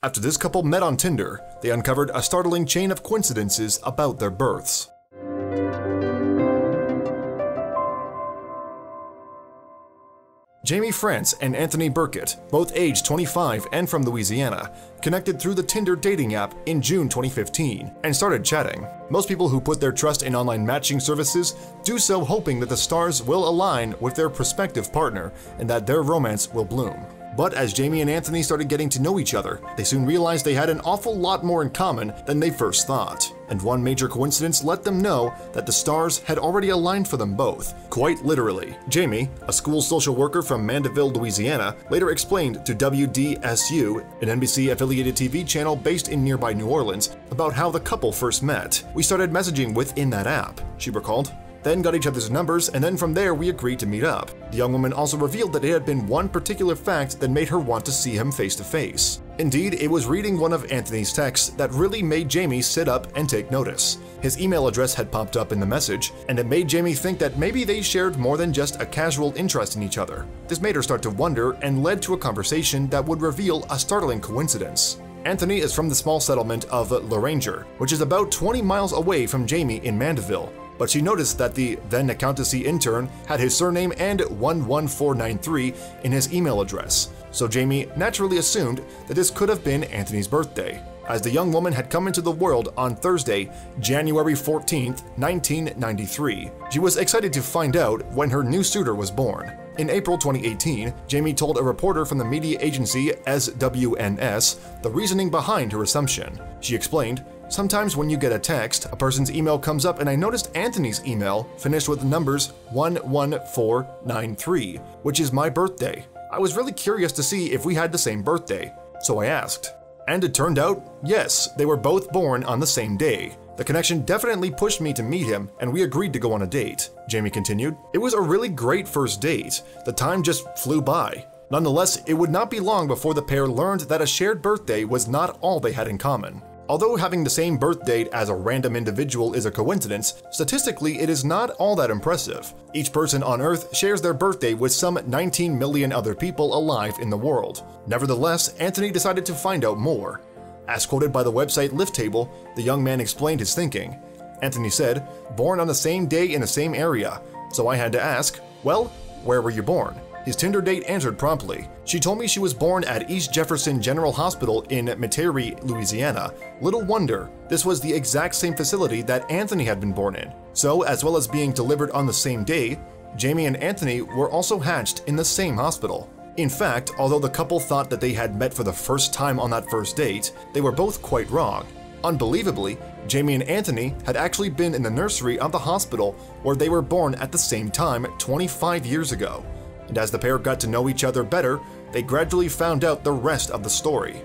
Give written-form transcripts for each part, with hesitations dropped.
After this couple met on Tinder, they uncovered a startling chain of coincidences about their births. Jamie France and Anthony Burkett, both aged 25 and from Louisiana, connected through the Tinder dating app in June 2015 and started chatting. Most people who put their trust in online matching services do so hoping that the stars will align with their prospective partner and that their romance will bloom. But as Jamie and Anthony started getting to know each other, they soon realized they had an awful lot more in common than they first thought. And one major coincidence let them know that the stars had already aligned for them both, quite literally. Jamie, a school social worker from Mandeville, Louisiana, later explained to WDSU, an NBC-affiliated TV channel based in nearby New Orleans, about how the couple first met. "We started messaging within that app," she recalled. Then got each other's numbers, and then from there we agreed to meet up. The young woman also revealed that it had been one particular fact that made her want to see him face to face. Indeed, it was reading one of Anthony's texts that really made Jamie sit up and take notice. His email address had popped up in the message, and it made Jamie think that maybe they shared more than just a casual interest in each other. This made her start to wonder and led to a conversation that would reveal a startling coincidence. Anthony is from the small settlement of Laranger, which is about 20 miles away from Jamie in Mandeville. But she noticed that the then accountancy intern had his surname and 11493 in his email address, so Jamie naturally assumed that this could have been Anthony's birthday, as the young woman had come into the world on Thursday, January 14th, 1993. She was excited to find out when her new suitor was born. In April 2018, Jamie told a reporter from the media agency SWNS the reasoning behind her assumption. She explained, "Sometimes when you get a text, a person's email comes up and I noticed Anthony's email finished with the numbers 11493, which is my birthday. I was really curious to see if we had the same birthday, so I asked. And it turned out, yes, they were both born on the same day. The connection definitely pushed me to meet him, and we agreed to go on a date," Jamie continued. "It was a really great first date. The time just flew by." Nonetheless, it would not be long before the pair learned that a shared birthday was not all they had in common. Although having the same birth date as a random individual is a coincidence, statistically it is not all that impressive. Each person on Earth shares their birthday with some 19 million other people alive in the world. Nevertheless, Anthony decided to find out more. As quoted by the website Lifttable, the young man explained his thinking. Anthony said, "Born on the same day in the same area, so I had to ask, well, where were you born?" His Tinder date answered promptly. "She told me she was born at East Jefferson General Hospital in Metairie, Louisiana. Little wonder, this was the exact same facility that Anthony had been born in. So, as well as being delivered on the same day, Jamie and Anthony were also hatched in the same hospital." In fact, although the couple thought that they had met for the first time on that first date, they were both quite wrong. Unbelievably, Jamie and Anthony had actually been in the nursery of the hospital where they were born at the same time 25 years ago. And as the pair got to know each other better, they gradually found out the rest of the story.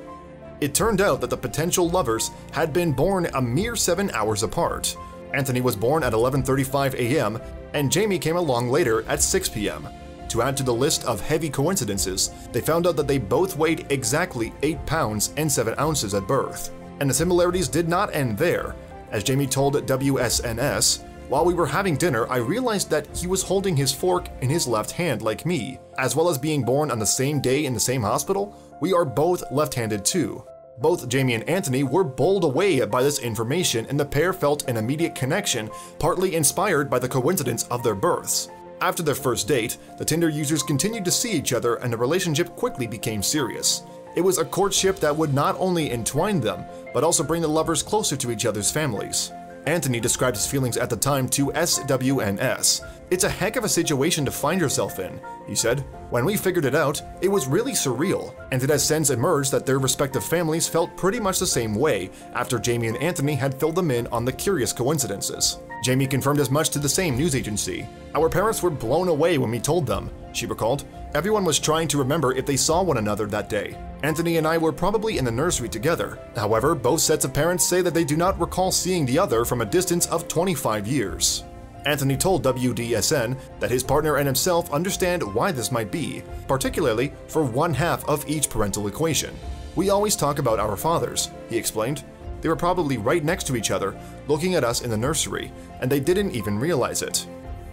It turned out that the potential lovers had been born a mere 7 hours apart. Anthony was born at 11:35 a.m., and Jamie came along later at 6 p.m. To add to the list of heavy coincidences, they found out that they both weighed exactly 8 pounds and 7 ounces at birth. And the similarities did not end there. As Jamie told WSNS, "While we were having dinner, I realized that he was holding his fork in his left hand like me. As well as being born on the same day in the same hospital, we are both left-handed too." Both Jamie and Anthony were bowled away by this information, and the pair felt an immediate connection, partly inspired by the coincidence of their births. After their first date, the Tinder users continued to see each other and the relationship quickly became serious. It was a courtship that would not only entwine them, but also bring the lovers closer to each other's families. Anthony described his feelings at the time to SWNS. "It's a heck of a situation to find yourself in," he said. "When we figured it out, it was really surreal, and it has since emerged that their respective families felt pretty much the same way after Jamie and Anthony had filled them in on the curious coincidences." Jamie confirmed as much to the same news agency. "Our parents were blown away when we told them," she recalled. "Everyone was trying to remember if they saw one another that day. Anthony and I were probably in the nursery together. However, both sets of parents say that they do not recall seeing the other from a distance of 25 years. Anthony told WDSN that his partner and himself understand why this might be, particularly for one half of each parental equation. "We always talk about our fathers," he explained. "They were probably right next to each other, looking at us in the nursery, and they didn't even realize it."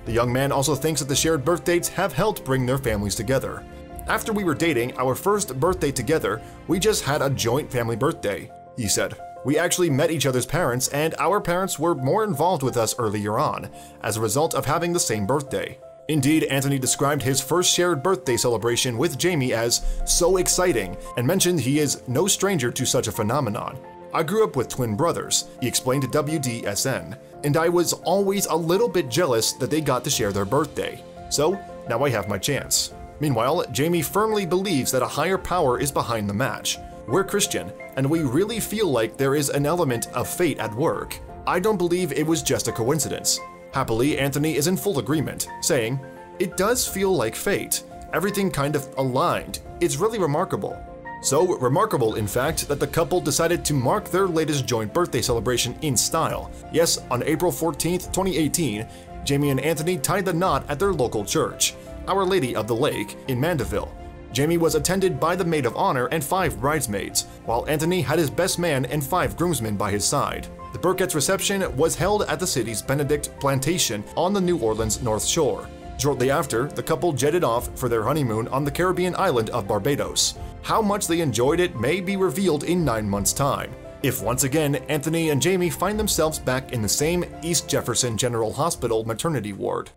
The young man also thinks that the shared birth dates have helped bring their families together. After we were dating our first birthday together, we just had a joint family birthday, he said. We actually met each other's parents, and our parents were more involved with us earlier on, as a result of having the same birthday. Indeed, Anthony described his first shared birthday celebration with Jamie as so exciting and mentioned he is no stranger to such a phenomenon. I grew up with twin brothers, he explained to WDSN, and I was always a little bit jealous that they got to share their birthday. So, now I have my chance. Meanwhile, Jamie firmly believes that a higher power is behind the match. We're Christian, and we really feel like there is an element of fate at work. I don't believe it was just a coincidence. Happily, Anthony is in full agreement, saying, "It does feel like fate. Everything kind of aligned. It's really remarkable." So remarkable, in fact, that the couple decided to mark their latest joint birthday celebration in style. Yes, on April 14th, 2018, Jamie and Anthony tied the knot at their local church, Our Lady of the Lake in Mandeville. Jamie was attended by the maid of honor and 5 bridesmaids, while Anthony had his best man and 5 groomsmen by his side. The Burkett's reception was held at the city's Benedict Plantation on the New Orleans North Shore. Shortly after, the couple jetted off for their honeymoon on the Caribbean island of Barbados. How much they enjoyed it may be revealed in 9 months' time, if once again Anthony and Jamie find themselves back in the same East Jefferson General Hospital maternity ward.